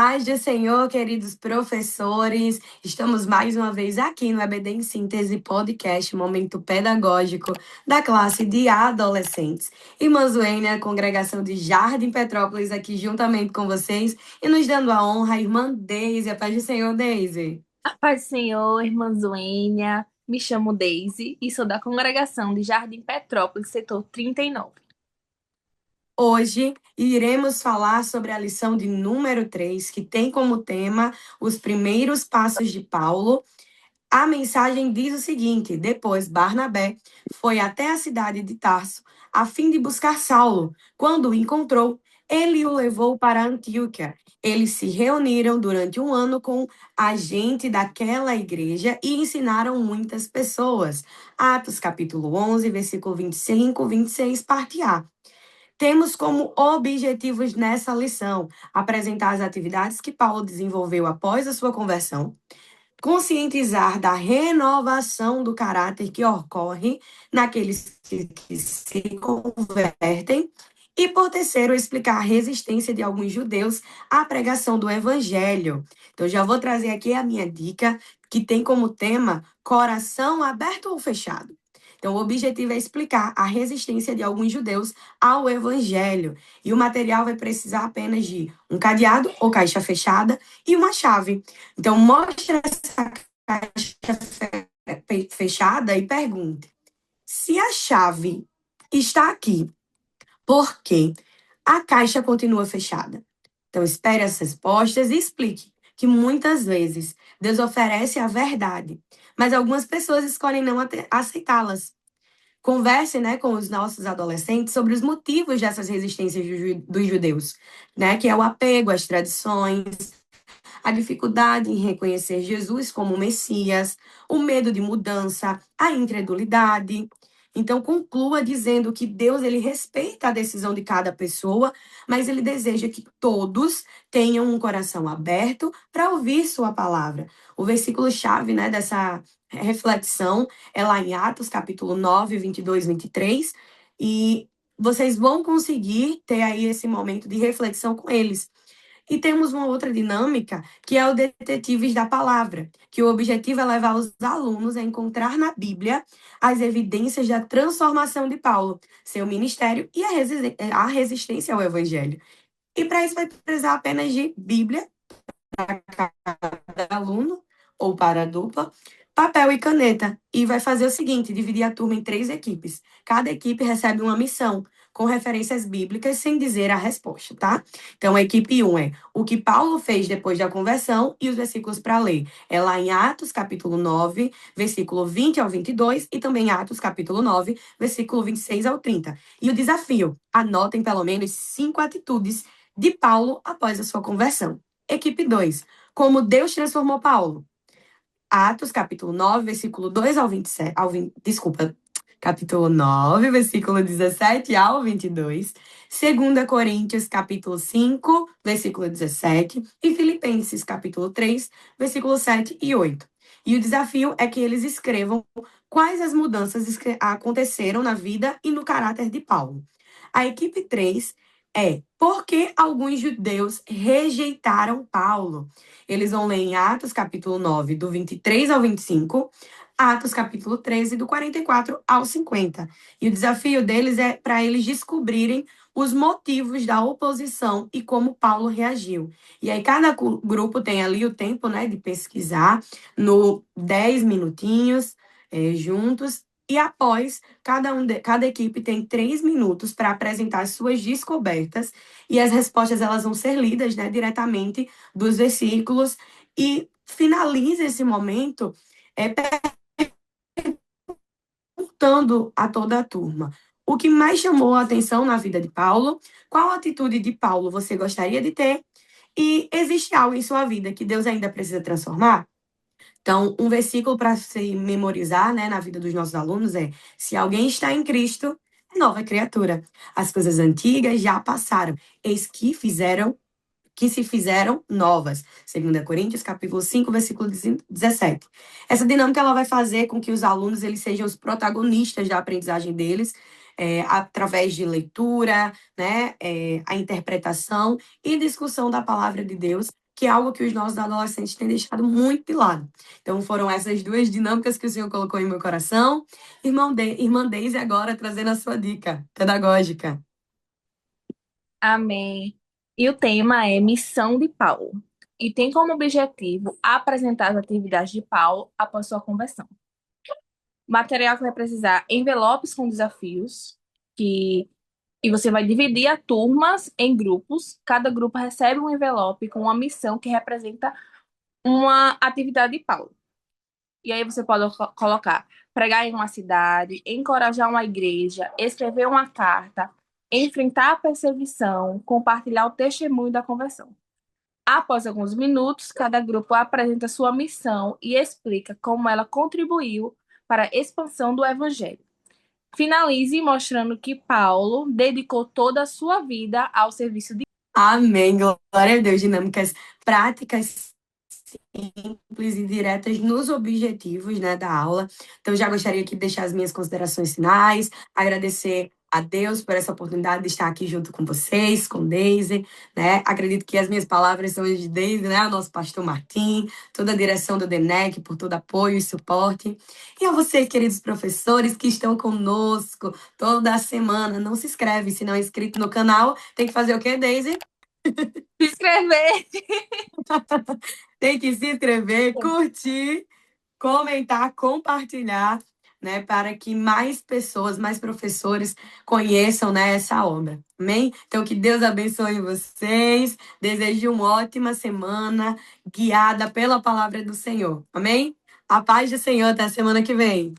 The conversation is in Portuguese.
Paz do Senhor, queridos professores. Estamos mais uma vez aqui no EBD em Síntese Podcast, momento pedagógico da classe de adolescentes. Irmã Zuênia, congregação de Jardim Petrópolis, aqui juntamente com vocês e nos dando a honra, a irmã Deise. A paz do Senhor, Deise. A paz do Senhor, irmã Zuênia. Me chamo Deise e sou da congregação de Jardim Petrópolis, setor 39. Hoje iremos falar sobre a lição de número 3, que tem como tema os primeiros passos de Paulo. A mensagem diz o seguinte: depois Barnabé foi até a cidade de Tarso, a fim de buscar Saulo. Quando o encontrou, ele o levou para Antioquia. Eles se reuniram durante um ano com a gente daquela igreja e ensinaram muitas pessoas. Atos capítulo 11, versículo 25, 26, parte A. Temos como objetivos nessa lição apresentar as atividades que Paulo desenvolveu após a sua conversão, conscientizar da renovação do caráter que ocorre naqueles que se convertem e, por terceiro, explicar a resistência de alguns judeus à pregação do evangelho. Então, já vou trazer aqui a minha dica, que tem como tema coração aberto ou fechado. Então, o objetivo é explicar a resistência de alguns judeus ao evangelho. E o material vai precisar apenas de um cadeado ou caixa fechada e uma chave. Então, mostre essa caixa fechada e pergunte: se a chave está aqui, por que a caixa continua fechada? Então, espere as respostas e explique que muitas vezes Deus oferece a verdade, mas algumas pessoas escolhem não aceitá-las. Converse, né, com os nossos adolescentes sobre os motivos dessas resistências dos judeus, né, que é o apego às tradições, a dificuldade em reconhecer Jesus como Messias, o medo de mudança, a incredulidade. Então, conclua dizendo que Deus ele respeita a decisão de cada pessoa, mas ele deseja que todos tenham um coração aberto para ouvir sua palavra. O versículo-chave, né, dessa reflexão é lá em Atos, capítulo 9, 22, 23, e vocês vão conseguir ter aí esse momento de reflexão com eles. E temos uma outra dinâmica, que é o Detetives da Palavra, que o objetivo é levar os alunos a encontrar na Bíblia as evidências da transformação de Paulo, seu ministério e a resistência ao Evangelho. E para isso vai precisar apenas de Bíblia para cada aluno, ou para a dupla, papel e caneta. E vai fazer o seguinte: dividir a turma em 3 equipes. Cada equipe recebe uma missão, com referências bíblicas, sem dizer a resposta, tá? Então, a equipe 1 é o que Paulo fez depois da conversão e os versículos para ler. É lá em Atos, capítulo 9, versículo 20 ao 22, e também Atos, capítulo 9, versículo 26 ao 30. E o desafio: anotem pelo menos 5 atitudes de Paulo após a sua conversão. Equipe 2, como Deus transformou Paulo. Atos, capítulo 9, versículo 2 ao 27, capítulo 9, versículo 17 ao 22, 2 Coríntios, capítulo 5, versículo 17, e Filipenses, capítulo 3, versículo 7 e 8. E o desafio é que eles escrevam quais as mudanças aconteceram na vida e no caráter de Paulo. A equipe 3 é por que alguns judeus rejeitaram Paulo. Eles vão ler em Atos, capítulo 9, do 23 ao 25, Atos, capítulo 13, do 44 ao 50. E o desafio deles é para eles descobrirem os motivos da oposição e como Paulo reagiu. E aí cada grupo tem ali o tempo, né, de pesquisar no 10 minutinhos juntos. E após, cada equipe tem 3 minutos para apresentar as suas descobertas, e as respostas elas vão ser lidas, né, diretamente dos versículos, e finaliza esse momento perguntando a toda a turma: o que mais chamou a atenção na vida de Paulo? Qual atitude de Paulo você gostaria de ter? E existe algo em sua vida que Deus ainda precisa transformar? Então, um versículo para se memorizar, né, na vida dos nossos alunos é: se alguém está em Cristo, é nova criatura. As coisas antigas já passaram, eis que se fizeram novas. 2 Coríntios, capítulo 5, versículo 17. Essa dinâmica ela vai fazer com que os alunos eles sejam os protagonistas da aprendizagem deles, através de leitura, né, a interpretação e discussão da palavra de Deus, que é algo que os nossos adolescentes têm deixado muito de lado. Então, foram essas duas dinâmicas que o Senhor colocou em meu coração. Irmã Deise agora trazendo a sua dica pedagógica. Amém. E o tema é Missão de Paulo. E tem como objetivo apresentar as atividades de Paulo após sua conversão. O material que vai precisar envelopes com desafios, que e você vai dividir a turmas em grupos. Cada grupo recebe um envelope com uma missão que representa uma atividade de Paulo. E aí você pode colocar pregar em uma cidade, encorajar uma igreja, escrever uma carta, enfrentar a perseguição, compartilhar o testemunho da conversão. Após alguns minutos, cada grupo apresenta sua missão e explica como ela contribuiu para a expansão do evangelho. Finalize mostrando que Paulo dedicou toda a sua vida ao serviço de. Amém. Glória a Deus. Dinâmicas práticas, simples e diretas nos objetivos, né, da aula. Então, já gostaria aqui de deixar as minhas considerações finais, agradecer a Deus por essa oportunidade de estar aqui junto com vocês, com Deise, né? Acredito que as minhas palavras são as de Deise, né? O nosso pastor Martim, toda a direção do DENEC, por todo apoio e suporte. E a vocês, queridos professores, que estão conosco toda semana. Não se inscreve, se não é inscrito no canal, tem que fazer o quê, Deise? Se inscrever. Tem que se inscrever, curtir, comentar, compartilhar, né, para que mais pessoas, mais professores conheçam, né, essa obra. Amém? Então, que Deus abençoe vocês. Desejo uma ótima semana guiada pela palavra do Senhor. Amém? A paz do Senhor até a semana que vem.